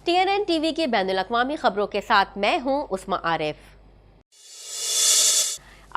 TNN T V کی بین الاقوامی خبروں کے ساتھ میں ہوں عثمہ عارف۔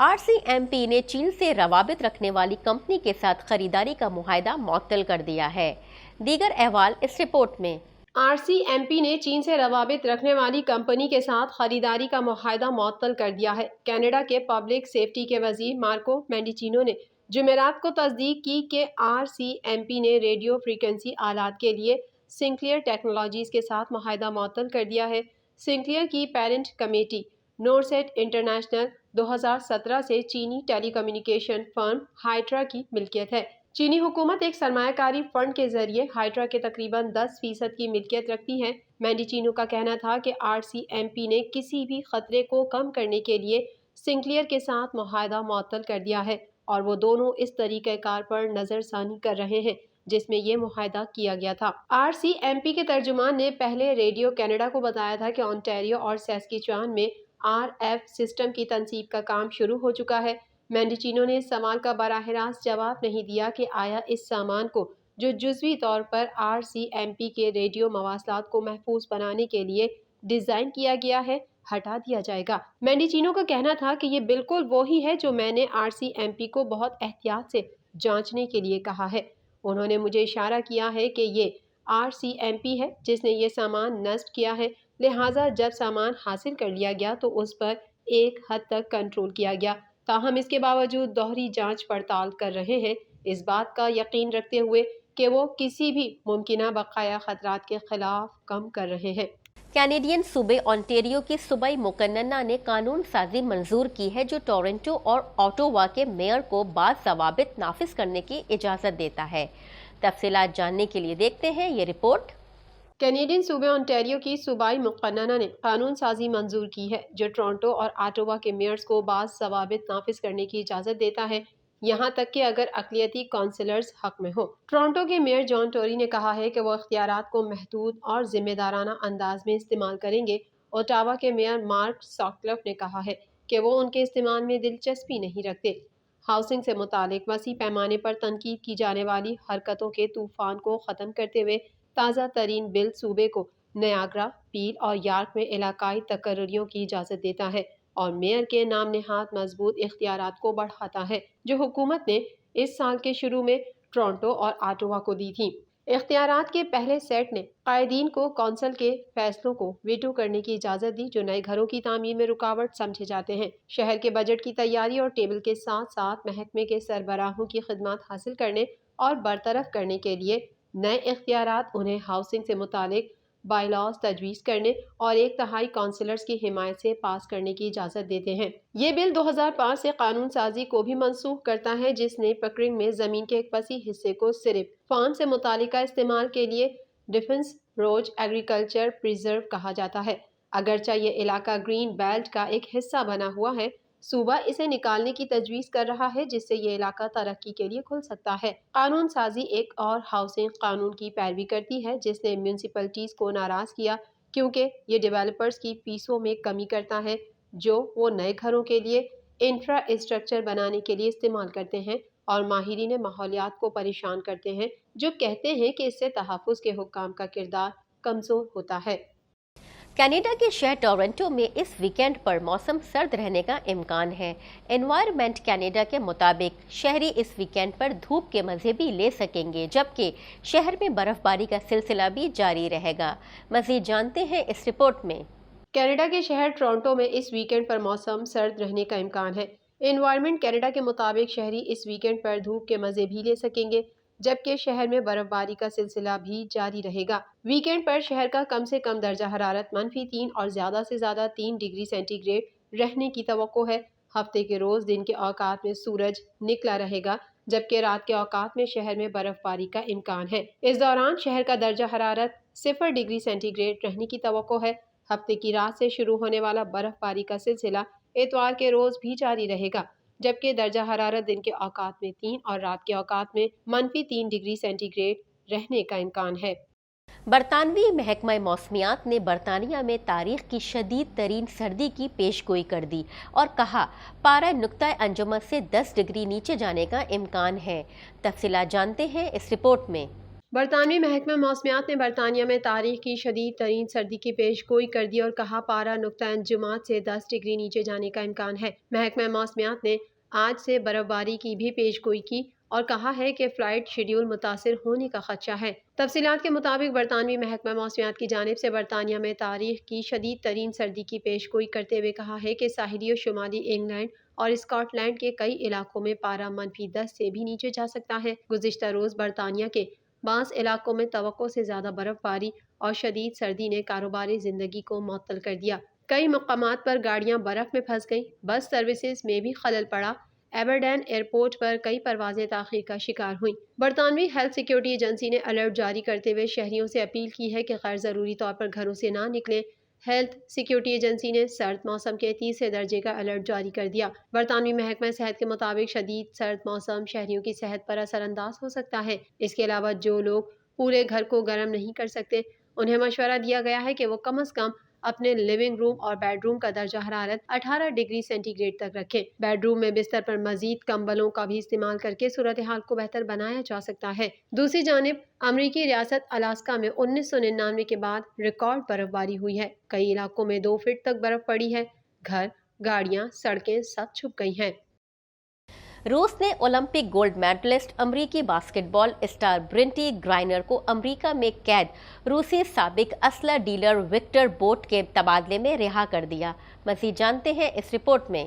RCMP نے چین سے روابط رکھنے والی کمپنی کے ساتھ خریداری کا معاہدہ معطل کر دیا ہے۔ دیگر احوال اس رپورٹ میں۔ RCMP نے چین سے روابط رکھنے والی کمپنی کے ساتھ خریداری کا معاہدہ معطل کر دیا ہے۔ کینیڈا کے پبلک سیفٹی کے وزیر مارکو مینڈیچینو نے جمعرات کو تصدیق کی کہ RCMP نے ریڈیو فریکوینسی آلات کے لیے سنکلیئر ٹیکنالوجیز کے ساتھ معاہدہ معطل کر دیا ہے۔ سنکلیئر کی پیرنٹ کمیٹی نورسیٹ انٹرنیشنل 2017 سے چینی ٹیلی کمیونیکیشن فرم ہائیٹرا کی ملکیت ہے۔ چینی حکومت ایک سرمایہ کاری فنڈ کے ذریعے ہائیٹرا کے تقریباً 10% کی ملکیت رکھتی ہے۔ مینڈیچینو کا کہنا تھا کہ RCMP نے کسی بھی خطرے کو کم کرنے کے لیے سنکلیئر کے ساتھ معاہدہ معطل کر دیا ہے اور وہ دونوں اس طریقہ کار پر نظر ثانی کر رہے ہیں جس میں یہ معاہدہ کیا گیا تھا۔ RCMP کے ترجمان نے پہلے ریڈیو کینیڈا کو بتایا تھا کہ انٹیریو اور سیسکیچوان میں RF سسٹم کی تنصیب کا کام شروع ہو چکا ہے۔ مینڈیچینو نے اس سوال کا براہ راست جواب نہیں دیا کہ آیا اس سامان کو جو جزوی طور پر RCMP کے ریڈیو مواصلات کو محفوظ بنانے کے لیے ڈیزائن کیا گیا ہے ہٹا دیا جائے گا۔ مینڈیچینو کا کہنا تھا کہ یہ بالکل وہی ہے جو میں نے RCMP کو بہت احتیاط سے جانچنے کے لیے کہا ہے۔ انہوں نے مجھے اشارہ کیا ہے کہ یہ RCMP ہے جس نے یہ سامان نصب کیا ہے، لہٰذا جب سامان حاصل کر لیا گیا تو اس پر ایک حد تک کنٹرول کیا گیا، تاہم اس کے باوجود دوہری جانچ پڑتال کر رہے ہیں، اس بات کا یقین رکھتے ہوئے کہ وہ کسی بھی ممکنہ بقایا خطرات کے خلاف کام کر رہے ہیں۔ کینیڈین صوبے انٹیریو کی صوبائی مقننہ نے قانون سازی منظور کی ہے جو ٹورنٹو اور اوٹاوا کے میئر کو بعض ضوابط نافذ کرنے کی اجازت دیتا ہے۔ تفصیلات جاننے کے لیے دیکھتے ہیں یہ رپورٹ۔ کینیڈین صوبے انٹیریو کی صوبائی مقننہ نے قانون سازی منظور کی ہے جو ٹورنٹو اور اوٹاوا کے میئرز کو بعض ضوابط نافذ کرنے کی اجازت دیتا ہے، یہاں تک کہ اگر اقلیتی کونسلرز حق میں ہوں۔ ٹورنٹو کے میئر جان ٹوری نے کہا ہے کہ وہ اختیارات کو محدود اور ذمہ دارانہ انداز میں استعمال کریں گے۔ اوٹاوا کے میئر مارک ساکلف نے کہا ہے کہ وہ ان کے استعمال میں دلچسپی نہیں رکھتے۔ ہاؤسنگ سے متعلق وسیع پیمانے پر تنقید کی جانے والی حرکتوں کے طوفان کو ختم کرتے ہوئے تازہ ترین بل صوبے کو نیاگرا، پیل اور یارک میں علاقائی تقرریوں کی اجازت دیتا ہے اور میئر کے نام نہاد مضبوط اختیارات کو بڑھاتا ہے جو حکومت نے اس سال کے شروع میں ٹورنٹو اور اوٹاوا کو دی تھی۔ اختیارات کے پہلے سیٹ نے قائدین کو کونسل کے فیصلوں کو ویٹو کرنے کی اجازت دی جو نئے گھروں کی تعمیر میں رکاوٹ سمجھے جاتے ہیں۔ شہر کے بجٹ کی تیاری اور ٹیبل کے ساتھ ساتھ محکمے کے سربراہوں کی خدمات حاصل کرنے اور برطرف کرنے کے لیے نئے اختیارات انہیں ہاؤسنگ سے متعلق بائی لاز تجویز کرنے اور 1/3 کونسلرز کی حمایت سے پاس کرنے کی اجازت دیتے ہیں۔ یہ بل 2005 سے قانون سازی کو بھی منسوخ کرتا ہے جس نے پکرنگ میں زمین کے ایک وسیع حصے کو صرف فارم سے متعلقہ استعمال کے لیے ڈیفنس روج ایگریکلچر پریزرو کہا جاتا ہے۔ اگرچہ یہ علاقہ گرین بیلٹ کا ایک حصہ بنا ہوا ہے، صوبہ اسے نکالنے کی تجویز کر رہا ہے جس سے یہ علاقہ ترقی کے لیے کھل سکتا ہے۔ قانون سازی ایک اور ہاؤسنگ قانون کی پیروی کرتی ہے جس نے میونسپلٹیز کو ناراض کیا کیونکہ یہ ڈیولپرز کی فیسوں میں کمی کرتا ہے جو وہ نئے گھروں کے لیے انفراسٹرکچر بنانے کے لیے استعمال کرتے ہیں، اور ماہرین ماحولیات کو پریشان کرتے ہیں جو کہتے ہیں کہ اس سے تحفظ کے حکام کا کردار کمزور ہوتا ہے۔ کینیڈا کے شہر ٹورنٹو میں اس ویکینڈ پر موسم سرد رہنے کا امکان ہے۔ انوائرمنٹ کینیڈا کے مطابق شہری اس ویکینڈ پر دھوپ کے مزے بھی لے سکیں گے جبکہ شہر میں برف باری کا سلسلہ بھی جاری رہے گا۔ مزید جانتے ہیں اس رپورٹ میں۔ کینیڈا کے شہر ٹورنٹو میں اس ویکینڈ پر موسم سرد رہنے کا امکان ہے۔ انوائرمنٹ کینیڈا کے مطابق شہری اس ویکینڈ پر دھوپ کے مزے بھی لے سکیں گے جبکہ شہر میں برف باری کا سلسلہ بھی جاری رہے گا۔ ویکینڈ پر شہر کا کم سے کم درجہ حرارت -3 اور زیادہ سے زیادہ 3 ڈگری سینٹی گریڈ رہنے کی توقع ہے۔ ہفتے کے روز دن کے اوقات میں سورج نکلا رہے گا جبکہ رات کے اوقات میں شہر میں برف باری کا امکان ہے۔ اس دوران شہر کا درجہ حرارت 0 ڈگری سینٹی گریڈ رہنے کی توقع ہے۔ ہفتے کی رات سے شروع ہونے والا برف باری کا سلسلہ اتوار کے روز بھی جاری رہے گا جبکہ درجہ حرارت دن کے اوقات میں 3 اور رات کے اوقات میں -3 ڈگری سینٹی گریڈ رہنے کا امکان ہے۔ برطانوی محکمہ موسمیات نے برطانیہ میں تاریخ کی شدید ترین سردی کی پیش گوئی کر دی اور کہا پارہ نقطۂ انجمد سے 10 ڈگری نیچے جانے کا امکان ہے۔ تفصیلات جانتے ہیں اس رپورٹ میں۔ برطانوی محکمہ موسمیات نے برطانیہ میں تاریخ کی شدید ترین سردی کی پیش گوئی کر دی اور کہا پارہ نقطہ انجماد سے 10 ڈگری نیچے جانے کا امکان ہے۔ محکمہ موسمیات نے آج سے برف باری کی بھی پیش گوئی کی اور کہا ہے کہ فلائٹ شیڈول متاثر ہونے کا خدشہ ہے۔ تفصیلات کے مطابق برطانوی محکمہ موسمیات کی جانب سے برطانیہ میں تاریخ کی شدید ترین سردی کی پیش گوئی کرتے ہوئے کہا ہے کہ ساحلی اور شمالی انگلینڈ اور اسکاٹ لینڈ کے کئی علاقوں میں پارہ -10 سے بھی نیچے جا سکتا ہے۔ گزشتہ روز برطانیہ کے بعض علاقوں میں توقع سے زیادہ برف باری اور شدید سردی نے کاروباری زندگی کو معطل کر دیا۔ کئی مقامات پر گاڑیاں برف میں پھنس گئیں، بس سروسز میں بھی خلل پڑا۔ ایبرڈین ایئرپورٹ پر کئی پروازیں تاخیر کا شکار ہوئیں۔ برطانوی ہیلتھ سیکورٹی ایجنسی نے الرٹ جاری کرتے ہوئے شہریوں سے اپیل کی ہے کہ غیر ضروری طور پر گھروں سے نہ نکلیں۔ ہیلتھ سیکورٹی ایجنسی نے سرد موسم کے تیسرے درجے کا الرٹ جاری کر دیا۔ برطانوی محکمہ صحت کے مطابق شدید سرد موسم شہریوں کی صحت پر اثر انداز ہو سکتا ہے۔ اس کے علاوہ جو لوگ پورے گھر کو گرم نہیں کر سکتے انہیں مشورہ دیا گیا ہے کہ وہ کم از کم اپنے لیونگ روم اور بیڈ روم کا درجہ حرارت 18 ڈگری سینٹی گریڈ تک رکھیں۔ بیڈ روم میں بستر پر مزید کمبلوں کا بھی استعمال کر کے صورتحال کو بہتر بنایا جا سکتا ہے۔ دوسری جانب امریکی ریاست الاسکا میں 1999 کے بعد ریکارڈ برف باری ہوئی ہے۔ کئی علاقوں میں 2 فٹ تک برف پڑی ہے۔ گھر، گاڑیاں، سڑکیں سب چھپ گئی ہیں۔ روس نے اولمپک گولڈ میڈلسٹ امریکی باسکٹ بال اسٹار برینٹی گرائنر کو امریکہ میں قید روسی سابق اسلحہ ڈیلر وکٹر بوٹ کے تبادلے میں رہا کر دیا۔ مزید جانتے ہیں اس رپورٹ میں۔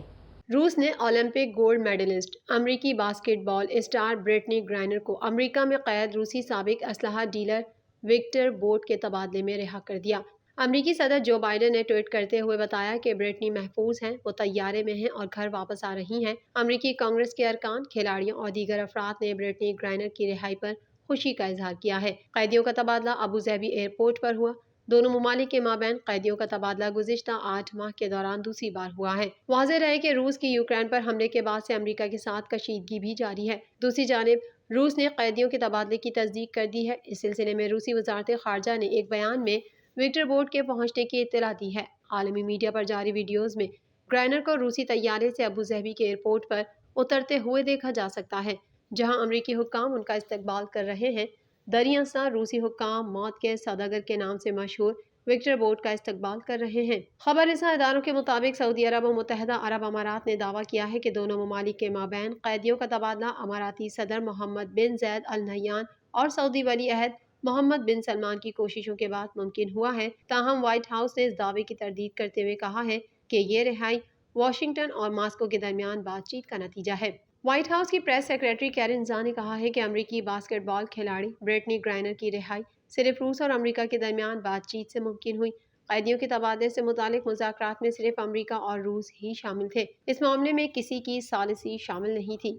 روس نے اولمپک گولڈ میڈلسٹ امریکی باسکٹ بال اسٹار برٹنی گرائنر کو امریکہ میں قید روسی سابق اسلحہ ڈیلر وکٹر بوٹ کے تبادلے میں رہا کر دیا۔ امریکی صدر جو بائیڈن نے ٹویٹ کرتے ہوئے بتایا کہ برٹنی محفوظ ہیں، وہ طیارے میں ہیں اور گھر واپس آ رہی ہیں۔ امریکی کانگریس کے ارکان، کھلاڑیوں اور دیگر افراد نے برٹنی گرائنر کی رہائی پر خوشی کا اظہار کیا ہے۔ قیدیوں کا تبادلہ ابوظہبی ایئرپورٹ پر ہوا۔ دونوں ممالک کے مابین قیدیوں کا تبادلہ گزشتہ 8 ماہ کے دوران دوسری بار ہوا ہے۔ واضح رہے کہ روس کی یوکرین پر حملے کے بعد سے امریکہ کے ساتھ کشیدگی بھی جاری ہے۔ دوسری جانب روس نے قیدیوں کے تبادلے کی تصدیق کر دی ہے۔ اس سلسلے میں روسی وزارت خارجہ نے ایک بیان میں وکٹر بوٹ کے پہنچنے کی اطلاع دی ہے۔ عالمی میڈیا پر جاری ویڈیوز میں گرائنر کو روسی طیارے سے ابوظہبی کے ایئرپورٹ پر اترتے ہوئے دیکھا جا سکتا ہے، جہاں امریکی حکام ان کا استقبال کر رہے ہیں۔ دریں اثر روسی حکام موت کے سوداگر کے نام سے مشہور وکٹر بوٹ کا استقبال کر رہے ہیں۔ خبر رساں اداروں کے مطابق سعودی عرب اور متحدہ عرب امارات نے دعویٰ کیا ہے کہ دونوں ممالک کے مابین قیدیوں کا تبادلہ اماراتی صدر محمد بن زید ال نہیان اور سعودی ولی عہد محمد بن سلمان کی کوششوں کے بعد ممکن ہوا ہے۔ تاہم وائٹ ہاؤس نے اس دعوے کی تردید کرتے ہوئے کہا ہے کہ یہ رہائی واشنگٹن اور ماسکو کے درمیان بات چیت کا نتیجہ ہے۔ وائٹ ہاؤس کی پریس سیکریٹری کیرن جان نے کہا ہے کہ امریکی باسکٹ بال کھلاڑی برٹنی گرائنر کی رہائی صرف روس اور امریکہ کے درمیان بات چیت سے ممکن ہوئی۔ قیدیوں کے تبادلے سے متعلق مذاکرات میں صرف امریکہ اور روس ہی شامل تھے۔ اس معاملے میں کسی کی ثالثی شامل نہیں تھی۔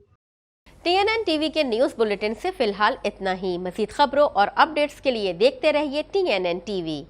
TNN ٹی وی کے نیوز بلیٹن سے فی الحال اتنا ہی۔ مزید خبروں اور اپڈیٹس کے لیے دیکھتے رہیے TNN ٹی وی۔